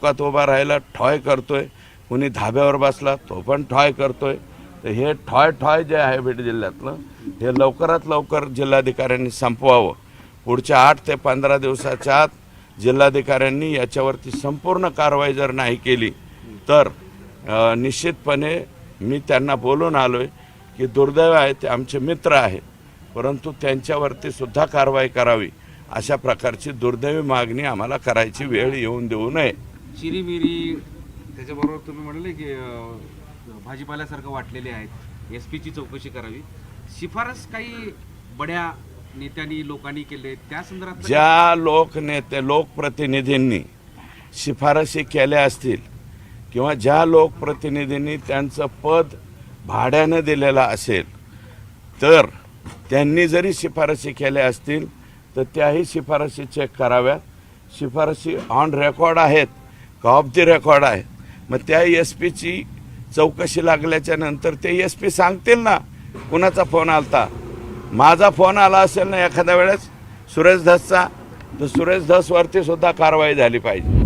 चौकात उभा राहायला ठॉय करतोय, कुणी धाब्यावर बसला तो पण ठॉय करतोय। तर हे ठॉय जे आहे बीड जिल्ह्यातलं हे लवकरात लवकर जिल्हाधिकाऱ्यांनी संपवावं। पुढच्या 8 ते 15 दिवसाच्या आत जिल्हाधिकाऱ्यांनी याच्यावरती संपूर्ण कारवाई जर नाही केली तर निश्चितपणे मी त्यांना बोलून आलोय की दुर्दैव आहे, ते आमचे मित्र आहेत, परंतु त्यांच्यावरती सुद्धा कारवाई करावी अशा प्रकारची दुर्दैवी मागणी आम्हाला करायची वेळ येऊन देऊ नये। चिरीमिरी त्याच्याबरोबर तुम्ही म्हणाले की भाजीपाल्यासारखं वाटलेले आहेत, SP ची चौकशी करावी, शिफारस काही बड्या नेत्यांनी लोकांनी केले त्या संदर्भात ज्या लोकप्रतिनिधींनी शिफारसी केल्या असतील किंवा ज्या लोकप्रतिनिधींनी त्यांचं पद भाड्याने दिलेलं असेल तर त्यांनी जरी शिफारसी केल्या असतील तर त्याही शिफारसी चेक कराव्यात। शिफारसी ऑन रेकॉर्ड आहेत का ऑफ द रेकॉर्ड आहेत, मग त्या SP ची चौकशी लागल्याच्या नंतर ते SP सांगतील ना कुणाचा फोन आलता। माझा फोन आला असेल ना एखाद्या वेळेस सुरेश धसचा, तर सुरेश धसवरती सुद्धा कारवाई झाली पाहिजे।